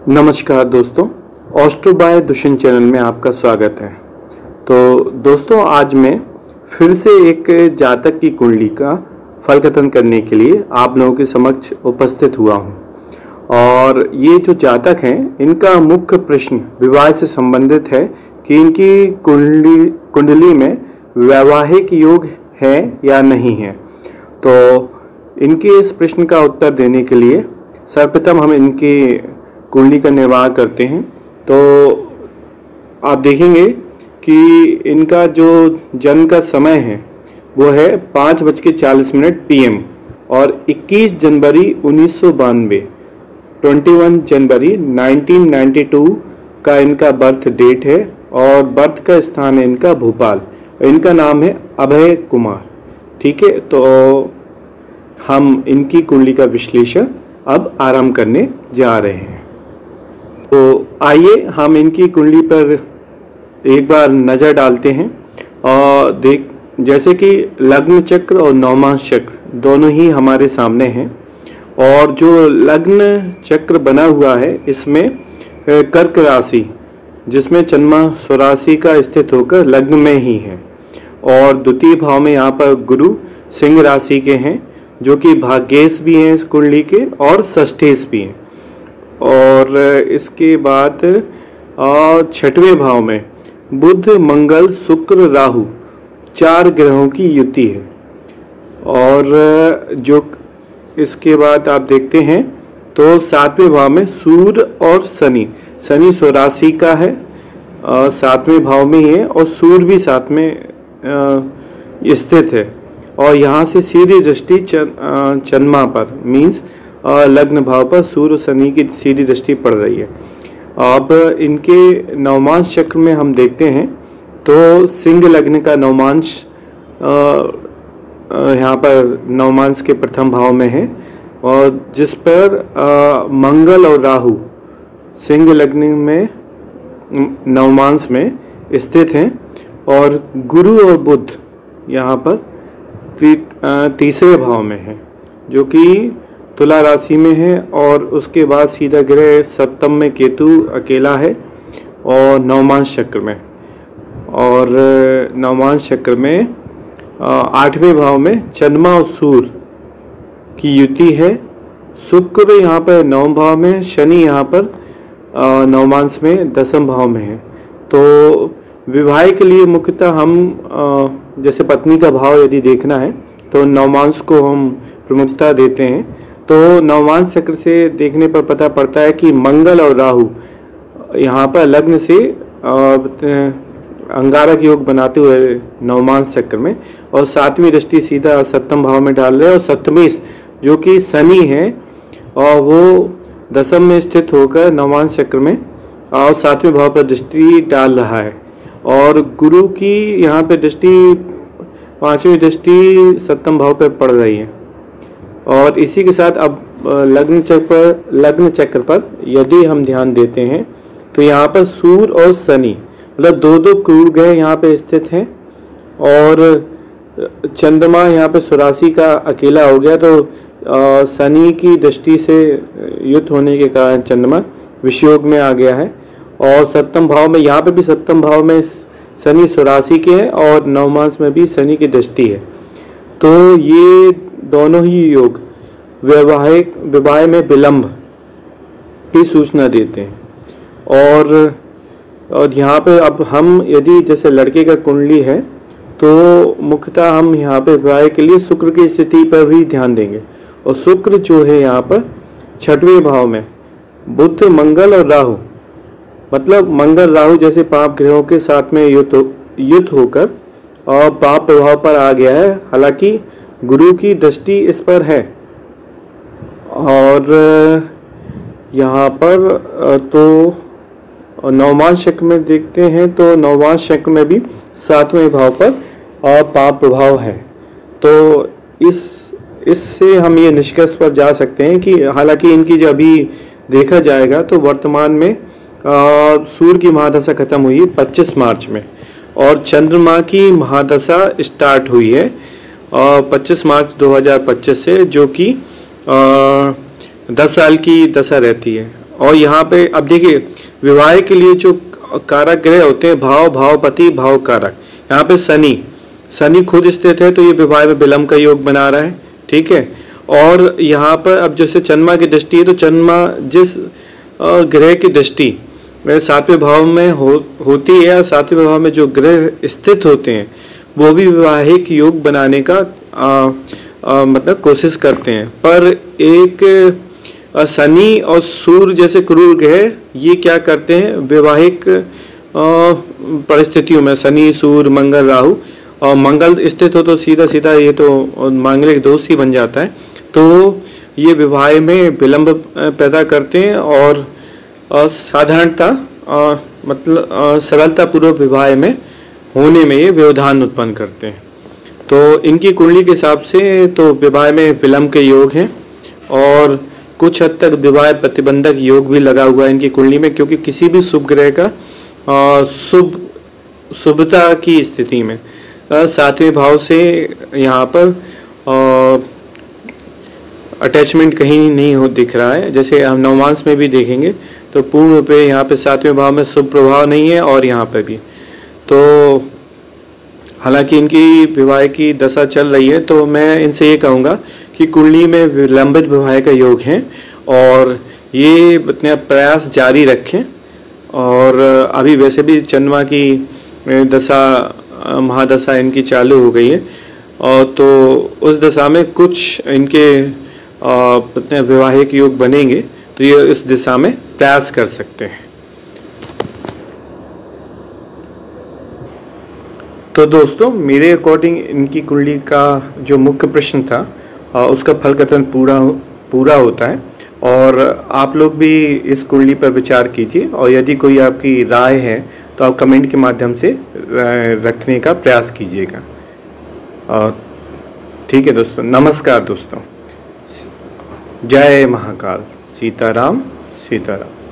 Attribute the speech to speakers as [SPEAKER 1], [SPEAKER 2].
[SPEAKER 1] नमस्कार दोस्तों, Austro bye Dushyant channel में आपका स्वागत है। तो दोस्तों, आज मैं फिर से एक जातक की कुंडली का फल कथन करने के लिए आप लोगों के समक्ष उपस्थित हुआ हूं। और ये जो जातक हैं, इनका मुख्य प्रश्न विवाह से संबंधित है कि इनकी कुंडली में वैवाहिक योग है या नहीं है। तो इनके इस प्रश्न का उत्तर देने के लिए सर्वप्रथम हम इनकी कुंडली का निर्माण करते हैं। तो आप देखेंगे कि इनका जो जन्म का समय है वो है 5:40 PM और 21 जनवरी 1992, 21 जनवरी 1992 का इनका बर्थ डेट है और बर्थ का स्थान है इनका भोपाल। इनका नाम है अभय कुमार। ठीक है, तो हम इनकी कुंडली का विश्लेषण अब आरंभ करने जा रहे हैं। तो आइए हम इनकी कुंडली पर एक बार नज़र डालते हैं और जैसे कि लग्न चक्र और नवमांश चक्र दोनों ही हमारे सामने हैं। और जो लग्न चक्र बना हुआ है इसमें कर्क राशि, जिसमें चंद्रमा स्वराशि का स्थित होकर लग्न में ही है। और द्वितीय भाव में यहाँ पर गुरु सिंह राशि के हैं, जो कि भाग्येश भी हैं इस कुंडली के और षष्ठेश भी हैं। और इसके बाद छठवें भाव में बुध मंगल शुक्र राहु 4 ग्रहों की युति है। और जो इसके बाद आप देखते हैं तो 7वें भाव में सूर्य और शनि स्वराशि का है, 7वें भाव में ही है और सूर्य भी साथ में स्थित है। और यहाँ से सीधी दृष्टि चंद्रमा पर मीन्स लग्न भाव पर सूर्य शनि की सीधी दृष्टि पड़ रही है। अब इनके नवमांश चक्र में हम देखते हैं तो सिंह लग्न का नवमांश यहाँ पर नवमांश के प्रथम भाव में है और जिस पर मंगल और राहु सिंह लग्न में नवमांश में स्थित हैं। और गुरु और बुध यहाँ पर तीसरे भाव में है, जो कि तुला राशि में है। और उसके बाद सीधा ग्रह सप्तम में केतु अकेला है और नवमांश चक्र में। और नवमांश चक्र में 8वें भाव में चंद्रमा और सूर्य की युति है। शुक्र यहाँ पर 9वें भाव में, शनि यहाँ पर नवमांश में 10वें भाव में है। तो विवाह के लिए मुख्यतः हम जैसे पत्नी का भाव यदि देखना है तो नवमांश को हम प्रमुखता देते हैं। तो नवमांश चक्र से देखने पर पता पड़ता है कि मंगल और राहु यहाँ पर लग्न से अंगारक योग बनाते हुए नवमांश चक्र में और 7वीं दृष्टि सीधा 7वें भाव में डाल रहे हैं। और सप्तमेश जो कि शनि है और वो 10वें में स्थित होकर नवमांश चक्र में और 7वें भाव पर दृष्टि डाल रहा है। और गुरु की यहाँ पे दृष्टि 5वीं दृष्टि 7वें भाव पर पड़ रही है। और इसी के साथ अब लग्न चक्र पर यदि हम ध्यान देते हैं तो यहाँ पर सूर्य और शनि मतलब दो क्रूर ग्रह यहाँ पे स्थित हैं। और चंद्रमा यहाँ पे स्वराशि का अकेला हो गया, तो शनि की दृष्टि से युक्त होने के कारण चंद्रमा विषयोग में आ गया है। और 7वें भाव में, यहाँ पे भी 7वें भाव में शनि स्वराशि के हैं और नवमांश में भी शनि की दृष्टि है। तो ये दोनों ही योग विवाह में विलंब की सूचना देते हैं। और यहाँ पे अब हम यदि जैसे लड़के का कुंडली है तो मुख्यतः हम यहाँ पे विवाह के लिए शुक्र की स्थिति पर भी ध्यान देंगे। और शुक्र जो है यहाँ पर 6वें भाव में बुध मंगल और राहु, मतलब मंगल राहु जैसे पाप ग्रहों के साथ में युद्ध होकर और पाप प्रभाव पर आ गया है। हालांकि गुरु की दृष्टि इस पर है। और यहाँ पर तो नवमांश चक्र में देखते हैं तो नवमांश चक्र में भी 7वें भाव पर पाप प्रभाव है। तो इससे हम ये निष्कर्ष पर जा सकते हैं कि हालांकि इनकी जो अभी देखा जाएगा तो वर्तमान में सूर्य की महादशा खत्म हुई है 25 मार्च में और चंद्रमा की महादशा स्टार्ट हुई है 25 मार्च 2025 से, जो कि 10 साल की दशा रहती है। और यहाँ पे अब देखिए, विवाह के लिए जो कारक ग्रह होते हैं, भाव, भावपति, भाव कारक, यहाँ पे शनि खुद स्थित है, तो ये विवाह में विलंब का योग बना रहा है। ठीक है, और यहाँ पर अब जैसे चंद्रमा की दृष्टि है, तो चंद्रमा जिस ग्रह की दृष्टि वह 7वें भाव में होती है, या 7वें भाव में जो ग्रह स्थित होते हैं वो भी विवाहिक योग बनाने का मतलब कोशिश करते हैं। पर एक शनि और सूर्य जैसे क्रूर ग्रह ये क्या करते हैं, वैवाहिक परिस्थितियों में शनि, सूर्य, मंगल, राहु, और मंगल स्थित हो तो सीधा सीधा ये तो मांगलिक दोष ही बन जाता है। तो ये विवाह में विलंब पैदा करते हैं और साधारणता मतलब सरलता पूर्वक विवाह में होने में ये व्यवधान उत्पन्न करते हैं। तो इनकी कुंडली के हिसाब से तो विवाह में विलंब के योग हैं, और कुछ हद तक विवाह प्रतिबंधक योग भी लगा हुआ है इनकी कुंडली में, क्योंकि किसी भी शुभ ग्रह का शुभता की स्थिति में 7वें भाव से यहाँ पर अटैचमेंट कहीं नहीं हो दिख रहा है। जैसे हम नवमांश में भी देखेंगे तो पूर्व पे यहाँ पे 7वें भाव में शुभ प्रभाव नहीं है, और यहाँ पे भी। तो हालांकि इनकी विवाह की दशा चल रही है, तो मैं इनसे ये कहूँगा कि कुंडली में विलंबित विवाह का योग है, और ये अपने प्रयास जारी रखें। और अभी वैसे भी चंद्रमा की दशा, महादशा इनकी चालू हो गई है, और तो उस दशा में कुछ इनके अपने वैवाहिक योग बनेंगे, तो ये इस दिशा में प्रयास कर सकते हैं। तो दोस्तों, मेरे अकॉर्डिंग इनकी कुंडली का जो मुख्य प्रश्न था उसका फल कथन पूरा होता है, और आप लोग भी इस कुंडली पर विचार कीजिए, और यदि कोई आपकी राय है तो आप कमेंट के माध्यम से रखने का प्रयास कीजिएगा। ठीक है दोस्तों, नमस्कार दोस्तों, जय महाकाल, सीताराम सीताराम।